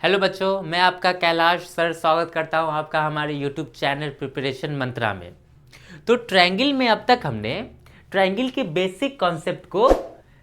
Hello बच्चों, मैं आपका कैलाश सर स्वागत करता हूं आपका हमारे यूट्यूब चैनल प्रिपरेशन मंत्रा में। तो ट्रायंगल में अब तक हमने ट्रायंगल के बेसिक कॉन्सेप्ट को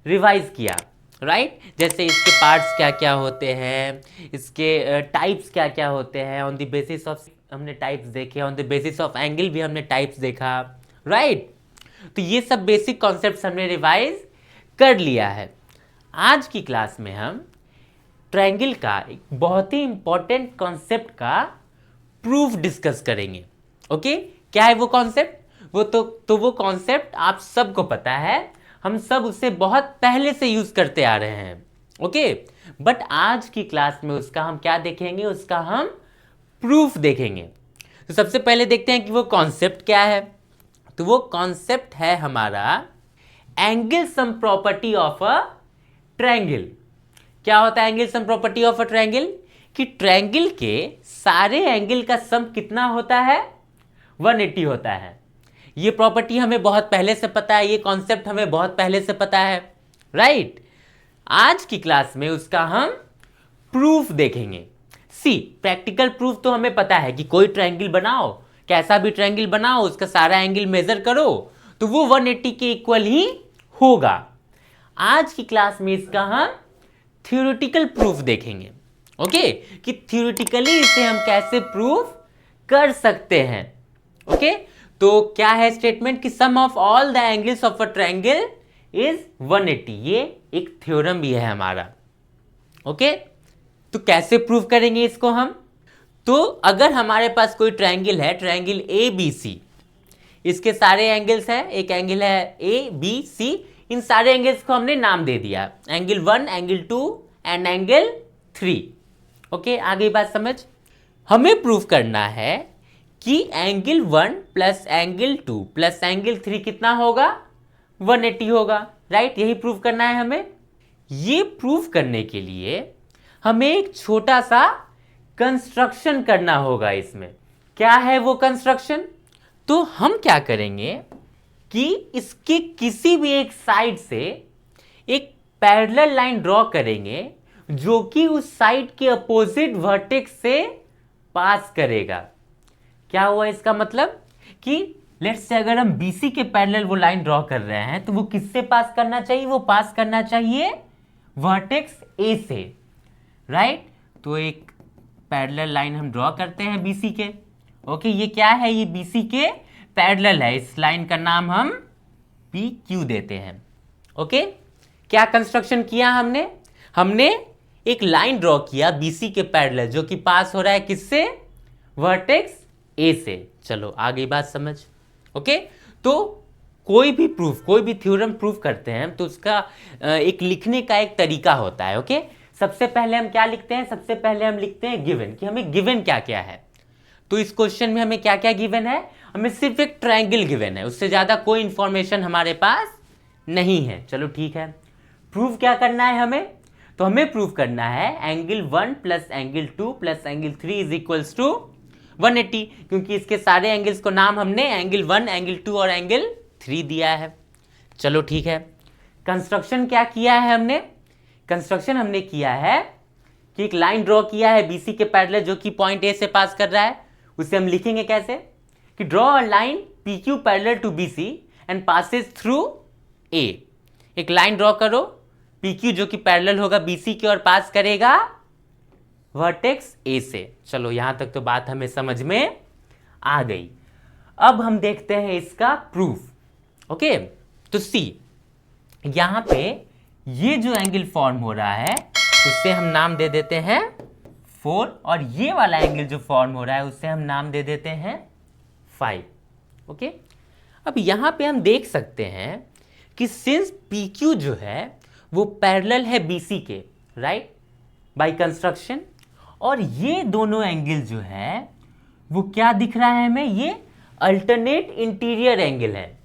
रिवाइज किया, राइट। जैसे इसके पार्ट्स क्या क्या होते हैं, इसके टाइप्स क्या क्या होते हैं, ऑन द बेसिस ऑफ हमने टाइप्स देखे, on the basis of angle भी हमने टाइप्स देखा, राइट। तो ये सब बेसिक कॉन्सेप्ट्स हमने रिवाइज कर लिया है। आज की क्लास में हम ट्रायंगल का एक बहुत ही इंपॉर्टेंट कॉन्सेप्ट का प्रूफ डिस्कस करेंगे। ओके, क्या है वो कॉन्सेप्ट? वो कॉन्सेप्ट आप सबको पता है, हम सब उसे बहुत पहले से यूज करते आ रहे हैं। ओके, बट आज की क्लास में उसका हम क्या देखेंगे, उसका हम प्रूफ देखेंगे। तो सबसे पहले देखते हैं कि वो कॉन्सेप्ट क्या है। तो वो कॉन्सेप्ट है हमारा angle sum property of a triangle. क्या होता है angle sum property of a triangle? कि ट्रायंगल के सारे एंगल का सम कितना होता है? 180 होता है। ये प्रॉपर्टी हमें बहुत पहले से पता है, ये कॉन्सेप्ट हमें बहुत पहले से पता है, राइट। आज की क्लास में उसका हम प्रूफ देखेंगे। प्रैक्टिकल प्रूफ तो हमें पता है कि कोई ट्रायंगल बनाओ, कैसा भी ट्रायंगल बनाओ, उसका सारा एंगल मेजर करो तो वो 180 के इक्वल ही होगा। आज की क्लास में इसका हम थ्योरेटिकल प्रूफ देखेंगे। ओके, कि थ्योरेटिकली इसे हम कैसे प्रूफ कर सकते हैं। ओके, तो क्या है स्टेटमेंट कि sum of all the angles of a triangle is 180। ये एक थ्योरम भी है हमारा। ओके, तो कैसे प्रूफ करेंगे इसको हम? तो अगर हमारे पास कोई ट्रायंगल है, ट्रायंगल ए बी सी, इसके सारे एंगल्स हैं, एक एंगल है ए बी सी, इन सारे एंगल्स को हमने नाम दे दिया, angle 1, angle 2 and angle 3। Okay, आगे बात समझ। हमें प्रूफ करना है कि angle 1 plus angle 2 plus angle 3 कितना होगा? 180 होगा, राइट। यही प्रूफ करना है हमें। ये प्रूफ करने के लिए हमें एक छोटा सा कंस्ट्रक्शन करना होगा इसमें। क्या है वो कंस्ट्रक्शन? तो हम क्या करेंगे कि इसके किसी भी एक साइड से एक पैरेलल लाइन ड्रॉ करेंगे जो कि उस साइड के अपोजिट वर्टेक्स से पास करेगा। क्या हुआ इसका मतलब? कि लेट्स से अगर हम BC के पैरेलल वो लाइन ड्रॉ कर रहे हैं तो वो किससे पास करना चाहिए? वो पास करना चाहिए वर्टेक्स A से, राइट। तो एक पैरेलल लाइन हम ड्रॉ करते हैं BC के। ओके, ये क्या है? ये BC के पैरेलल है। इस लाइन का नाम हम PQ देते हैं। ओके, क्या कंस्ट्रक्शन किया हमने? हमने एक लाइन ड्रॉ किया BC के पैरेलल जो कि पास हो रहा है किससे? वर्टेक्स A से। चलो आगे बात समझ। ओके, तो कोई भी प्रूफ, कोई भी थ्योरम प्रूफ करते हैं तो उसका एक लिखने का एक तरीका होता है। ओके, सबसे पहले हम क्या लिखते हैं? सबसे पहले हम लिखते हैं गिवन, कि हमें गिवन क्या क्या है। तो इस क्वेश्चन में हमें क्या क्या गिवन है? हमें सिर्फ एक ट्रायंगल गिवन है, उससे ज्यादा कोई इंफॉर्मेशन हमारे पास नहीं है। चलो ठीक है, प्रूफ क्या करना है हमें? तो हमें प्रूफ करना है angle 1 plus angle 2 plus angle 3 is equals to 180, क्योंकि इसके सारे एंगल्स को नाम हमने एंगल 1, एंगल 2 और एंगल 3 दिया है। चलो ठीक है, कंस्ट्रक्शन क्या किया है हमने? कंस्ट्रक्शन हमने किया है कि एक लाइन ड्रॉ किया है BC के पैरेलल जो कि पॉइंट A से पास कर रहा है। उसे हम लिखेंगे कैसे? कि draw a line PQ parallel to BC and passes through A। एक लाइन ड्रॉ करो PQ जो कि पैरेलल होगा BC के और पास करेगा वर्टेक्स A से। चलो यहां तक तो बात हमें समझ में आ गई। अब हम देखते हैं इसका प्रूफ। ओके, तो सी यहां पे ये जो एंगल फॉर्म हो रहा है उससे हम नाम दे देते हैं 4, और ये वाला एंगल जो फॉर्म हो रहा है उससे हम नाम दे देते हैं 5। ओके, अब यहां पे हम देख सकते हैं कि सिंस PQ जो है वो पैरेलल है BC के, राइट, बाय कंस्ट्रक्शन, और ये दोनों एंगल जो है वो क्या दिख रहा है हमें? ये अल्टरनेट इंटीरियर एंगल है।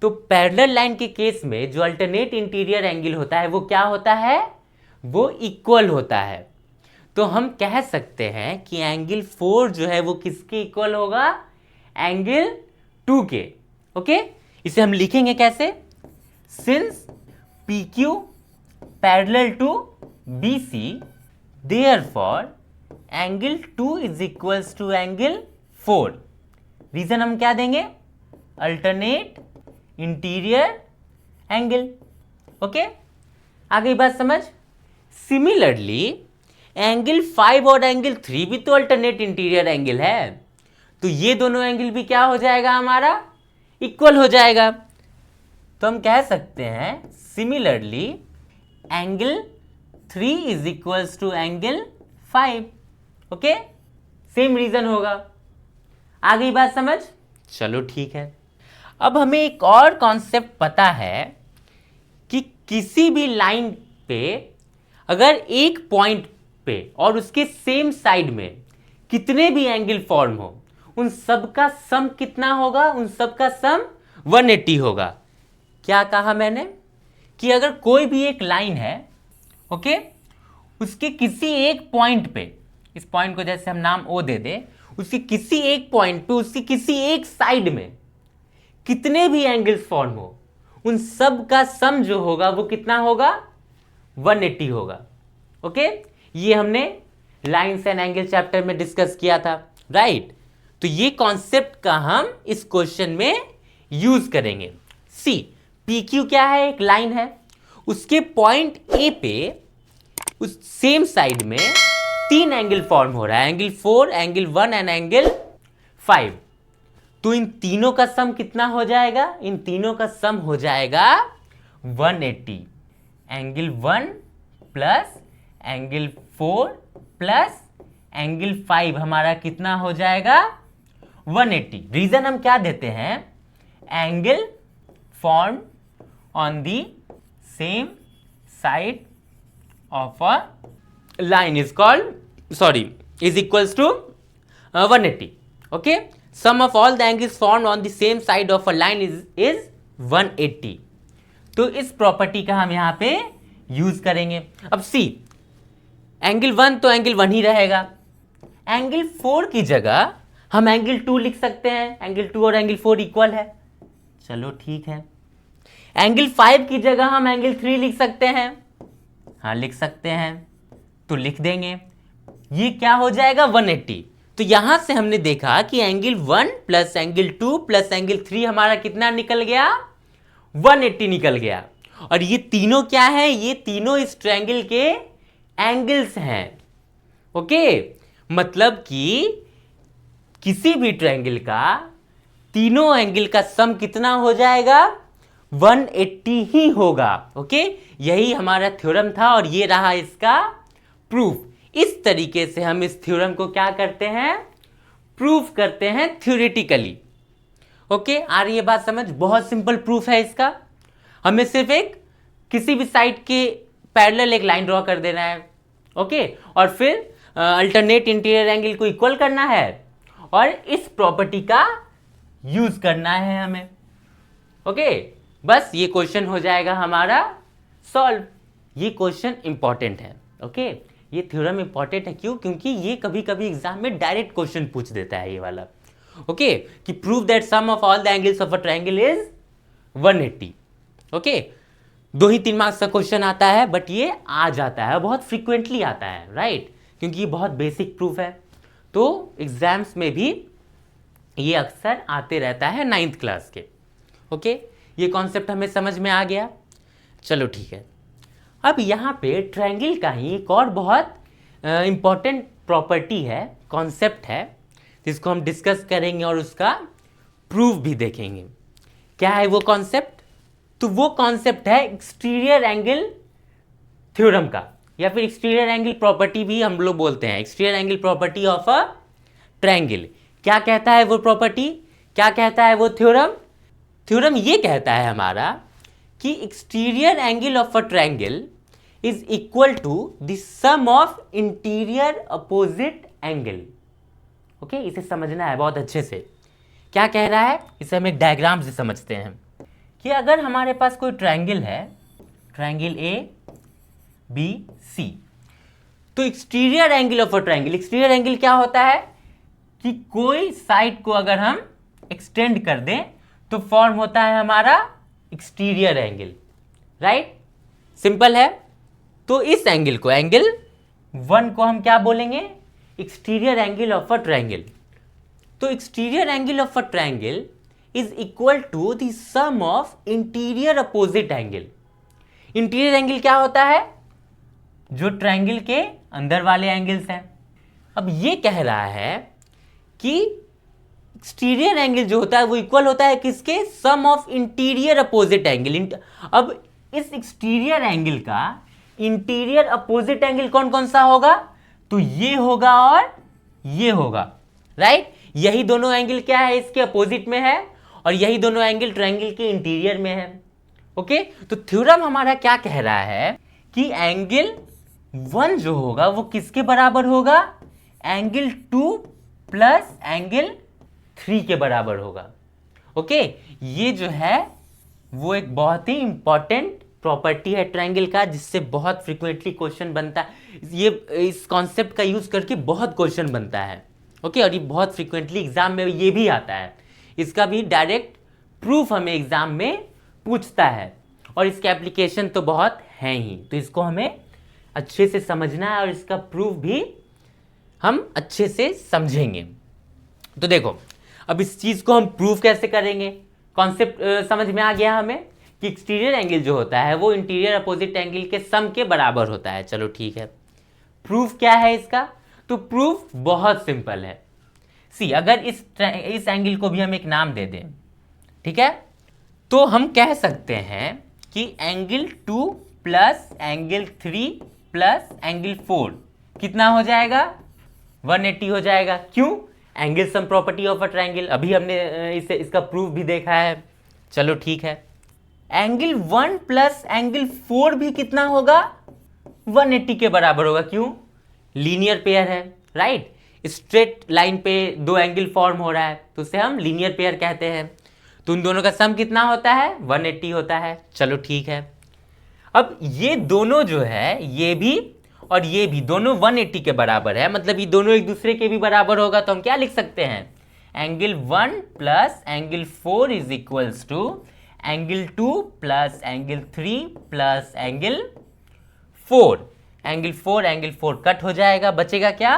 तो पैरेलल लाइन के केस में जो अल्टरनेट इंटीरियर एंगल होता है वो क्या होता है? वो इक्वल होता है। तो हम कह सकते हैं कि एंगल 4 जो है वो किसके इक्वल होगा? एंगल 2 के। ओके, इसे हम लिखेंगे कैसे? Since PQ parallel to BC, therefore angle 2 is equals to angle 4। Reason हम क्या देंगे? Alternate interior angle. ओके, आ गई बात समझ? सिमिलरली एंगल 5 और एंगल 3 भी तो अल्टरनेट इंटीरियर एंगल है, तो ये दोनों एंगल भी क्या हो जाएगा हमारा? इक्वल हो जाएगा। तो हम कह सकते हैं similarly angle 3 is equals to angle 5। Okay, same reason होगा। आ गई बात समझ? चलो ठीक है। अब हमें एक और कॉन्सेप्ट पता है कि किसी भी लाइन पे अगर एक पॉइंट पे और उसके सेम साइड में कितने भी एंगल फॉर्म हो, उन सब का सम कितना होगा? उन सब का सम 180 होगा। क्या कहा मैंने? कि अगर कोई भी एक लाइन है, ओके, उसके किसी एक पॉइंट पे, इस पॉइंट को जैसे हम नाम ओ दे दे, उसके किसी एक पॉइंट पे उसकी किसी एक साइड में कितने भी एंगल्स फॉर्म हो, उन सब का सम जो होगा वो कितना होगा? 180 होगा। ओके, ये हमने लाइन्स एंड एंगल चैप्टर में डिस्कस किया था, राइट? तो ये कॉन्सेप्ट का हम इस क्वेश्चन में यूज करेंगे। सी, पी क्यू क्या है? एक लाइन है, उसके पॉइंट ए पे उस सेम साइड में 3 एंगल फॉर्म हो रहा है, एंगल 4, एंगल 1 एंड एंगल 5। तो इन तीनों का सम कितना हो जाएगा? इन तीनों का सम हो जाएगा 180। Angle 1 plus angle 4 plus angle 5 हमारा कितना हो जाएगा? 180। रीजन हम क्या देते हैं? Angle form on the same side of a line is called is equals to 180. Okay, sum of all the angles formed on the same side of a line is 180. तो इस प्रॉपर्टी का हम यहां पे यूज करेंगे। अब सी, angle 1 तो angle 1 ही रहेगा, एंगल 4 की जगह हम एंगल 2 लिख सकते हैं। एंगल 2 और एंगल 4 इक्वल है, चलो ठीक है। एंगल 5 की जगह हम एंगल 3 लिख सकते हैं, हाँ लिख सकते हैं, तो लिख देंगे। ये क्या हो जाएगा? 180। तो यहां से हमने देखा कि angle 1 plus angle 2 plus angle 3 हमारा कितना निकल गया? 180 निकल गया। और ये तीनों क्या है? ये तीनों इस ट्रायंगल के एंगल्स हैं। ओके, मतलब कि किसी भी ट्रायंगल का तीनों एंगल का सम कितना हो जाएगा? 180 ही होगा। ओके, यही हमारा थ्योरम था और ये रहा इसका प्रूफ। इस तरीके से हम इस थ्योरम को क्या करते हैं? प्रूफ करते हैं थ्योरेटिकली। ओके, आ रही है बात समझ? बहुत सिंपल प्रूफ है इसका। हमें सिर्फ एक किसी भी साइड के पैरेलल एक लाइन ड्रॉ कर देना है, ओके, और फिर अल्टरनेट इंटीरियर एंगल को इक्वल करना है और इस प्रॉपर्टी का यूज करना है हमें। ओके, बस ये क्वेश्चन हो जाएगा हमारा सॉल्व। ये क्वेश्चन इंपॉर्टेंट है। ओके, ये थ्योरम इंपॉर्टेंट है क्यों? क्योंकि ये कभी कभी एग्जाम में डायरेक्ट क्वेश्चन पूछ देता है ये वाला। ओके, कि prove that sum of all the angles of a triangle is 180। Okay, 2 ही 3 मार्क्स का क्वेश्चन आता है, बट ये आ जाता है, बहुत फ्रीक्वेंटली आता है, राइट? क्योंकि ये बहुत बेसिक प्रूफ है, तो एग्जाम्स में भी ये अक्सर आते रहता है 9th क्लास के। ओके, ये कॉन्सेप्ट हमें समझ में आ गया। चलो ठीक है। अब यहाँ पे ट्रायंगल का ही एक और बहुत इंपॉर्टेंट प्रॉपर्टी है, कॉन्सेप्ट है, जिसको हम डिस्कस करेंगे और उसका प्रूफ भी देखेंगे। क्या है वो कॉन्सेप्ट? तो वो कॉन्सेप्ट है एक्सटीरियर एंगल थ्योरम का, या फिर एक्सटीरियर एंगल प्रॉपर्टी भी हम लोग बोलते हैं। Exterior angle property of a triangle. क्या कहता है वो प्रॉपर्टी? क्या कहता है वो थ्योरम? थ्योरम ये कहता है हमारा कि exterior angle of a triangle is equal to the sum of interior opposite angle. Okay, इसे समझना है बहुत अच्छे से। क्या कह रहा है? इसे हम एक डायग्राम से समझते हैं कि अगर हमारे पास कोई ट्रायंगल है, ट्रायंगल ए बी सी, तो exterior angle of a triangle, exterior angle क्या होता है कि कोई साइड को अगर हम एक्सटेंड कर दें तो फॉर्म होता है हमारा एक्सटीरियर एंगल, राइट? सिंपल है। तो इस एंगल को, एंगल 1 को हम क्या बोलेंगे? Exterior angle of a triangle. तो exterior angle of a triangle is equal to the sum of interior opposite angle. Interior angle क्या होता है? जो ट्रायंगल के अंदर वाले एंगल्स हैं। अब ये कह रहा है कि एक्सटीरियर एंगल जो होता है वो इक्वल होता है किसके? सम ऑफ इंटीरियर अपोजिट एंगल। अब इस एक्सटीरियर एंगल का इंटीरियर अपोजिट एंगल कौन कौन सा होगा? तो ये होगा और ये होगा, राइट? यही दोनों एंगल क्या है? इसके अपोजिट में है, और यही दोनों एंगल ट्रायंगल के इंटीरियर में है। ओके, तो थ्योरम हमारा क्या कह रहा है कि एंगल 1 जो होगा वो किसके बराबर होगा? एंगल 2 प्लस एंगल 3 के बराबर होगा। ओके, ये जो है वो एक बहुत ही इंपॉर्टेंट प्रॉपर्टी है ट्रायंगल का, जिससे बहुत फ्रीक्वेंटली क्वेश्चन बनता है। ये इस कॉन्सेप्ट का यूज करके बहुत क्वेश्चन बनता है। ओके, और ये बहुत फ्रीक्वेंटली एग्जाम में ये भी आता है। इसका भी डायरेक्ट प्रूफ हमें एग्जाम में पूछता है, और इसके एप्लीकेशन तो बहुत हैं ही, तो इसको हमें अच्छे से समझना है और इसका प्रूफ भी हम अच्छे से समझेंगे। तो देखो, अब इस चीज को हम प्रूफ कैसे करेंगे? कॉन्सेप्ट समझ में आ गया हमें कि एक्सटीरियर एंगल जो होता है वो इंटीरियर अपोजिट एंगल के सम के बराबर होता है। चलो ठीक है, प्रूफ क्या है इसका? तो प्रूफ बहुत सिंपल है। सी, अगर इस एंगल को भी हम एक नाम दे दें, ठीक है, तो हम कह सकते हैं कि angle 2 plus angle 3 plus angle 4 कितना हो जाएगा? 180 हो जाएगा। क्यों? Angle sum property of a triangle. अभी हमने इसका प्रूफ भी देखा है। चलो ठीक है, एंगल 1 प्लस एंगल 4 भी कितना होगा? 180 के बराबर होगा। क्यों? लीनियर पेयर है, राइट? स्ट्रेट लाइन पे दो एंगल फॉर्म हो रहा है, तो उसे हम लीनियर पेयर कहते हैं। तो उन दोनों का सम कितना होता है? 180 होता है। चलो ठीक है, अब ये दोनों जो है, ये भी और ये भी दोनों 180 के बराबर है, मतलब ये दोनों एक दूसरे के भी बराबर होगा। तो हम क्या लिख सकते हैं? Angle 1 plus angle 4 is equals to angle 2 plus angle 3 plus angle 4। Angle 4 cut हो जाएगा, बचेगा क्या?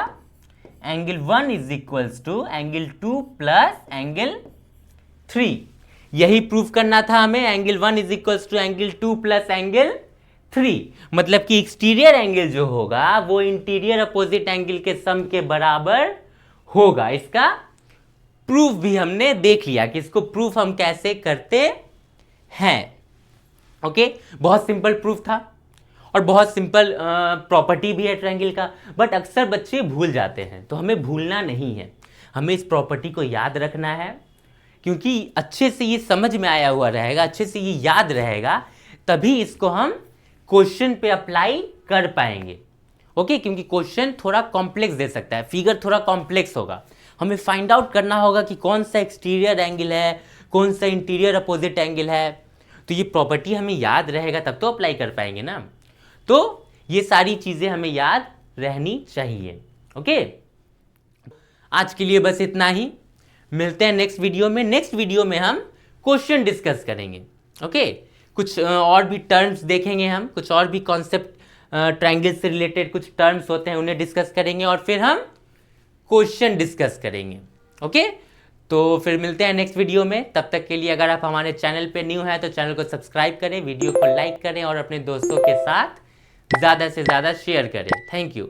Angle 1 is equals to angle 2 plus angle 3। यही प्रूफ करना था हमें। Angle 1 is equals to angle 2 plus angle 3, मतलब कि एक्सटीरियर एंगल जो होगा वो इंटीरियर अपोजिट एंगल के सम के बराबर होगा। इसका प्रूफ भी हमने देख लिया कि इसको प्रूफ हम कैसे करते हैं। ओके, बहुत सिंपल प्रूफ था और बहुत सिंपल प्रॉपर्टी भी है ट्रायंगल का, बट अक्सर बच्चे भूल जाते हैं। तो हमें भूलना नहीं है, हमें इस प्रॉपर्टी को याद रखना है, क्योंकि अच्छे से ये समझ में आया हुआ रहेगा, अच्छे से ये याद रहेगा, तभी इसको हम क्वेश्चन पे अप्लाई कर पाएंगे। ओके, क्योंकि क्वेश्चन थोड़ा कॉम्प्लेक्स दे सकता है, फिगर थोड़ा कॉम्प्लेक्स होगा। हमें फाइंड आउट करना होगा कि कौन सा एक्सटीरियर एंगल है, कौन सा इंटीरियर अपोजिट एंगल है। तो ये प्रॉपर्टी हमें याद रहेगा तब तो अप्लाई कर पाएंगे ना। तो ये सारी चीजें हमें याद रहनी चाहिए। ओके, आज के लिए बस इतना ही। मिलते हैं नेक्स्ट वीडियो में। नेक्स्ट वीडियो में हम क्वेश्चन डिस्कस करेंगे। ओके, कुछ और भी टर्म्स देखेंगे हम, कुछ और भी कॉन्सेप्ट ट्रायंगल से रिलेटेड कुछ टर्म्स होते हैं उन्हें डिस्कस करेंगे, और फिर हम क्वेश्चन डिस्कस करेंगे। ओके, तो फिर मिलते हैं नेक्स्ट वीडियो में। तब तक के लिए अगर आप हमारे चैनल पे न्यू हैं तो चैनल को सब्सक्राइब करें, वीडियो को लाइक करें और अपने दोस्तों के साथ ज़्यादा से ज़्यादा शेयर करें। Thank you.